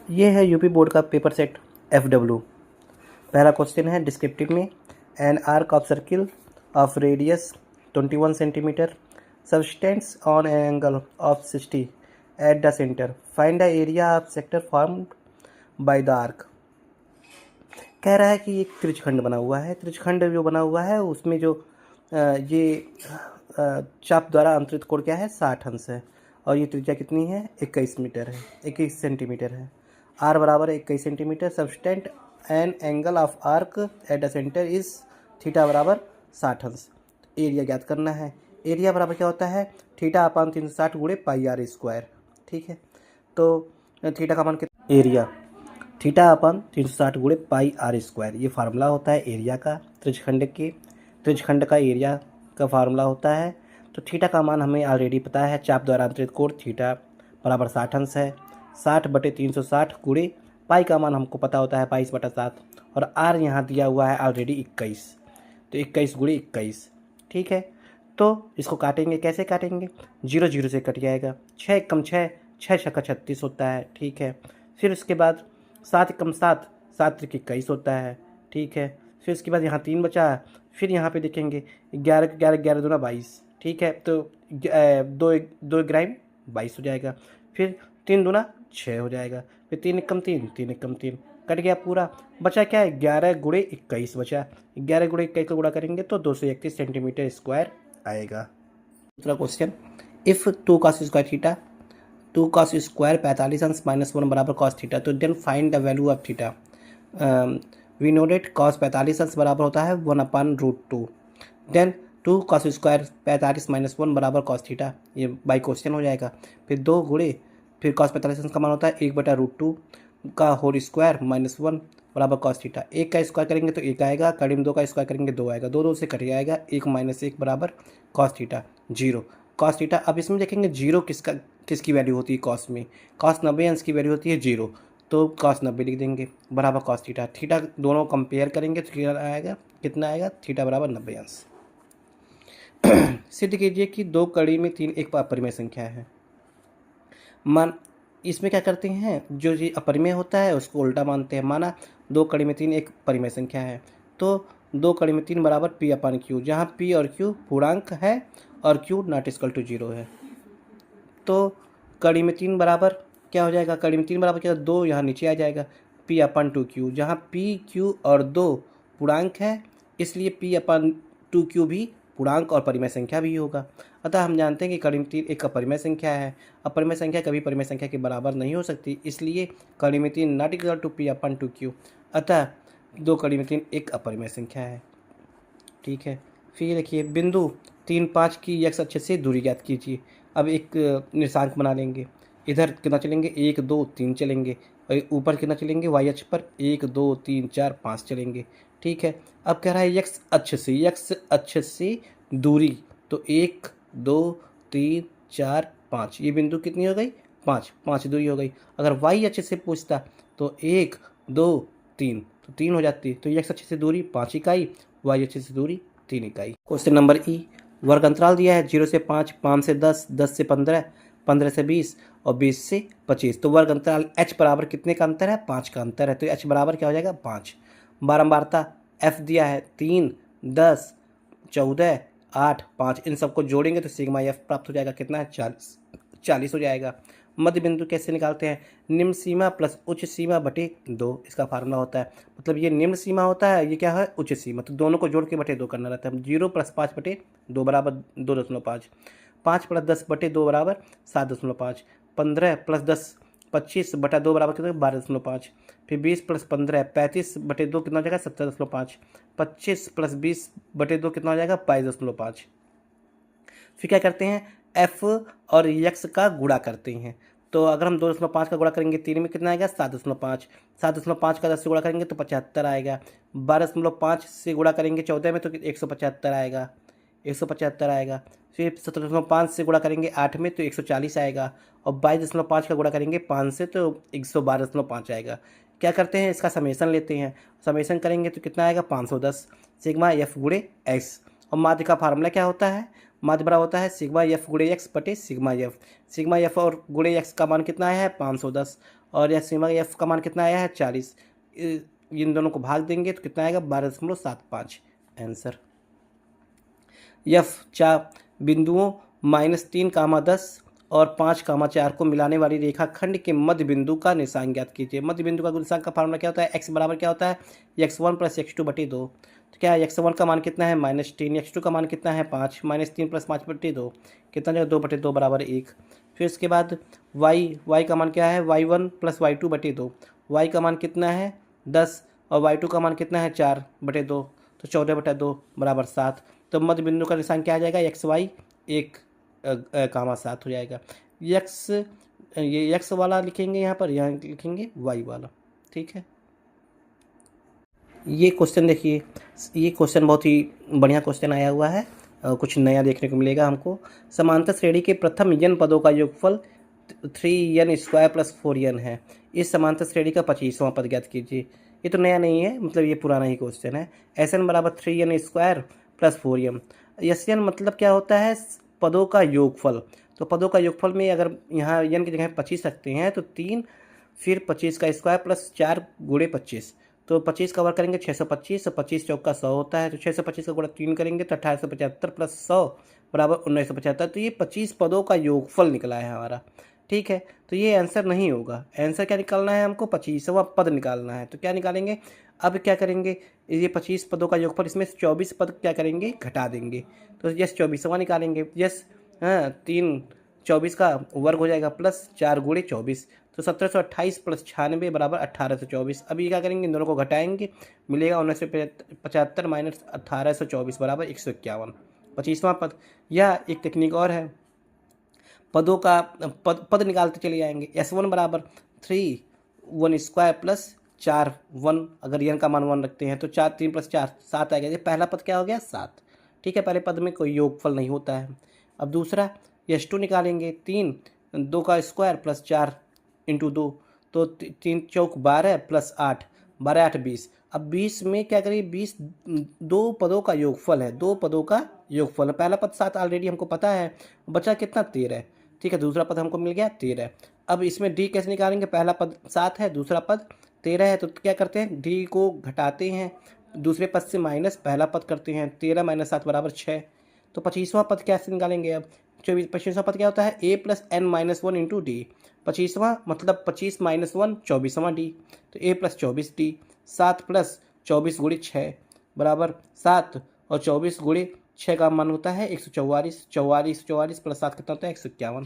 ये है UP board का पेपर सेट FW। पहला क्वेश्चन है डिस्क्रिप्टिव में, an arc of circle of radius 21 centimetre substance on angle of 60 at the centre, find the area of sector formed by the arc. कह रहा है कि एक त्रिज्यखंड बना हुआ है। त्रिज्यखंड जो बना हुआ है उसमें जो ये चाप द्वारा अंतरित कोण क्या है, 60 अंश है, और ये त्रिज्या कितनी है, 21 मीटर है, 21 सेंटीमीटर है। आर बराबर है 21 centimetre. Substance an angle of arc at the centre is theta बराबर 60 अंश। एरिया ज्ञात करना है। एरिया बराबर क्या होता है, थीटा अपान 360 गुणे पाई आर स्क्वायर। ठीक है, तो थीटा का मान कितना, एरिया थीटा अपन 360 गुणे पाई आर स्क्वायर, ये फार्मूला होता है एरिया का। त्रिज्यखंड का एरिया का फार्मूला होता है। तो थीटा का मान हमें ऑलरेडी पता है, चाप द्वारा अंतरित कोण थीटा बराबर 60 अंश है। 60/360 गुणे पाई का मान हमको पता होता है 22/7, और आर यहाँ दिया हुआ है ऑलरेडी 21, तो 21 गुणे 21। ठीक है, तो इसको काटेंगे, कैसे काटेंगे, 0 0 से कट जाएगा, 6 एकम 6, 6 छक्का 36 होता है। ठीक है, फिर उसके बाद 7 एकम 7, 7 त्रिक 21 होता है। ठीक है, फिर उसके बाद यहाँ 3 बचा है। फिर यहाँ पे देखेंगे 11 11 11 दूना 22। ठीक है, तो 2 ग्राम 22 हो जाएगा। फिर 3 दूना 6 हो जाएगा। फिर 3 एकम 3, 3 एकम 3, कट गया पूरा। बचा क्या है, 11 गुणे 21 बचा। 11 गुणे 21 का गुणा करेंगे तो 231 सेंटीमीटर स्क्वायर आएगा। दूसरा question, if 2 cos square theta 2 cos square 45 अंश -1 बराबर cos थीटा, तो then find the value of theta. We know that cos 45 अंश बराबर होता है 1/√2। देन 2 cos स्क्वायर 45 -1 बराबर cos थीटा, ये बाई क्वेश्चन हो जाएगा। फिर 2 गुणे, फिर cos 45 अंश का मान होता है 1/√2 का होल स्क्वायर -1 बराबर cos थीटा। 1 का स्क्वायर करेंगे तो 1 आएगा, करीब 2 का स्क्वायर करेंगे 2 आएगा, 2 2 से कट जाएगा, 1 - 1 बराबर cos थीटा 0 cos थीटा। अब इसमें देखेंगे 0 किसकी वैल्यू होती है कॉस में, cos 90 अंश की वैल्यू होती है 0, तो cos 90 लिख देंगे बराबर cos थीटा। थीटा दोनों कंपेयर करेंगे तो क्या आएगा, कितना आएगा, थीटा बराबर 90 अंश। सिद्ध कीजिए कि 2 कड़ी में 3 एक अपरिमेय संख्या है। मान इसमें क्या करते हैं, जो ये अपरिमेय होता है उसको उल्टा मानते हैं। माना 2 कड़ी में 3 एक परिमेय संख्या है, तो 2 कड़ी में 3 बराबर P/Q, जहाँ P और Q पूर्णांक है और Q ≠ 0 है। तो कड़ी में 3 बराबर क्या हो जाएगा, कड़ी में 3 बराबर क्या, 2 यहाँ नीचे आ जाएगा, P/2Q, जहाँ P Q और 2 पूर्णांक है, इसलिए P/2Q भी पूर्णांक और परिमेय संख्या भी होगा। अतः हम जानते हैं कि कड़ी में 3 एक अपरिमेय संख्या है। अपरिमेय संख्या कभी परिमेय संख्या के बराबर नहीं हो सकती, इसलिए कड़ी में 3 ≠ P/2Q, अतः 2 कड़ी में 3 एक अपरिमेय संख्या है। ठीक है, फिर देखिए बिंदु 3 5 की x अक्ष से दूरी ज्ञात कीजिए। अब एक निर्देशांक बना लेंगे, इधर कितना चलेंगे, 1 2 3 चलेंगे, और ऊपर कितना चलेंगे, y अक्ष पर 1 2 3 4 5 चलेंगे। ठीक है, अब कह रहा है x अक्ष से दूरी, तो 1 2 3 4 5, ये बिंदु कितनी हो गई, 5 5 दूरी हो गई। अगर y अक्ष से पूछता तो 1 2 3, तो 3 हो जाती, तो x अक्ष से दूरी 5 इकाई, y अक्ष से दूरी 3 इकाई। क्वेश्चन नंबर ई, वर्ग अंतराल दिया है 0 से 5, 5 से 10, 10 से 15, 15 से 20 और 20 से 25। तो वर्ग अंतराल h बराबर कितने का अंतर है, 5 का अंतर है, तो h बराबर क्या हो जाएगा, 5। बारंबारता f दिया है 3 10 14 8 5, इन सबको जोड़ेंगे तो सिग्मा f प्राप्त हो जाएगा, कितना है, 40 हो जाएगा। मध्य बिंदु कैसे निकालते हैं, निम्न सीमा प्लस उच्च सीमा बटे 2, इसका फार्मूला होता है। मतलब ये निम्न सीमा होता है, ये क्या है, उच्च सीमा, तो दोनों को जोड़ के बटे 2 करना रहता है। 0 + 5 बटे 2 बराबर 2.5, 5 + 10 बटे 2 बराबर 7.5, 15 + 10 25 बटा 2 बराबर कितना, 12.5, फिर 20 + 15 35 बटे 2 कितना हो जाएगा, 17.5, 25 + 20 बटे 2 कितना हो जाएगा, 22.5। फिर क्या करते हैं, f और x का गुणा करते हैं। तो अगर हम 2.5 का गुणा करेंगे 3 में कितना आएगा, 7.5, 7.5 का 10 से गुणा करेंगे तो 75 आएगा। 12.5 से गुणा करेंगे 14 में तो 175 आएगा, 175 आएगा। फिर 17.5 से गुणा करेंगे 8 में तो 140 आएगा, और 22.5 का गुणा करेंगे 5 से तो 112.5 आएगा। क्या करते हैं, इसका समेसन लेते हैं, समेसन करेंगे तो कितना आएगा, 510 सिग्मा f गुणे x। और माध्य का फार्मूला क्या होता है, माध्य बराबर होता है सिग्मा f गुणे x बटे सिग्मा f। सिग्मा f और गुणे x का मान कितना है, 510, और यह सीमा एफ का मान कितना आया है 40। इन दोनों को भाग देंगे तो कितना आएगा 12.75 आंसर। एफ 4 बिंदुओं -3, 10 और 5, 4 को मिलाने वाली रेखाखंड के मध्य बिंदु का निशान ज्ञात कीजिए। मध्य बिंदु का निशान का फार्मूला क्या होता है, x बराबर क्या होता है x1 + x2/2। तो क्या है x1 का मान कितना है -3, x2 का मान कितना है 5, -3 + 5/2 कितना जाएगा 2/2 बराबर 1। फिर उसके बाद y का मान क्या है y1 + y2/2। y का मान कितना है 10 और y2 का मान कितना है 4/2, तो 14/2 बराबर 7। तो मध्य बिंदु का निशान क्या आ जाएगा xy 1, 7 हो जाएगा। यक्स ये यक्स वाला लिखेंगे यहाँ पर, यहाँ लिखेंगे वाई वाला। ठीक है, ये क्वेश्चन देखिए, ये क्वेश्चन बहुत ही बढ़िया क्वेश्चन आया हुआ है, कुछ नया देखने को मिलेगा हमको। समांतर श्रेणी के प्रथम n पदों का योगफल 3n² + 4n है। इस समांतर श्रेणी का 25वां पद ज्ञात कीजिए। ये तो नया नहीं है, मतलब ये पुराना ही क्वेश्चन है। Sn बराबर 3n² + 4n। Sn मतलब क्या होता है पदों का योगफल। तो पदों का योगफल में अगर यहाँ n की जगह 25 रखते हैं तो 3 फिर 25 का स्क्वायर प्लस 4 गुणे 25, तो 25 का वर्ग करेंगे 625, तो 25 चौका 100 होता है। तो 625 का गुणा 3 करेंगे तो 1875 + 100 बराबर 1975। तो ये 25 पदों का योगफल निकला है हमारा। ठीक है, तो ये आंसर नहीं होगा। आंसर क्या निकालना है हमको 25वां पद निकालना है। तो क्या निकालेंगे, अब क्या करेंगे, ये 25 पदों का योगफल, इसमें 24 पद क्या करेंगे घटा देंगे। तो यस 24वां निकालेंगे। यस हाँ 3 24 का वर्ग हो जाएगा प्लस 4 गुणे 24, तो 1728 + 96 बराबर 1824। अब ये क्या करेंगे, इन दोनों को घटाएंगे, मिलेगा 1975 - 1824 बराबर 151, 25वां पद। यह एक टेक्निक और है, पदों का पद निकालते चले जाएंगे। S1 बराबर 3 1² प्लस 4 1, अगर n का मान 1 रखते हैं तो 4 3 + 4 7 आ गया। ये पहला पद क्या हो गया 7। ठीक है, पहले पद में कोई योगफल नहीं होता है। अब दूसरा S2 निकालेंगे, 3 2 का स्क्वायर प्लस 4 × 2, तो 3 चौक 12 प्लस 8 12 8 20। अब 20 में क्या करिए, 20 दो पदों का योगफल है, दो पदों का योगफल है। पहला पद 7 ऑलरेडी हमको पता है, बचा कितना 13। ठीक है, दूसरा पद हमको मिल गया 13। अब इसमें डी कैसे निकालेंगे, पहला पद 7 है, दूसरा पद 13 है, तो क्या करते हैं डी को घटाते हैं, दूसरे पद से माइनस पहला पद करते हैं, 13 - 7 बराबर 6। तो 25वां पद कैसे निकालेंगे, अब 25वां पद क्या होता है a + n - 1 × d। 25वां मतलब 25 - 1 24वां d, तो a + 24d। 7 + 24 गुणे 6 बराबर 7, और 24 गुणे 6 का मान होता है 144। 44 + 7 कितना होता है 151।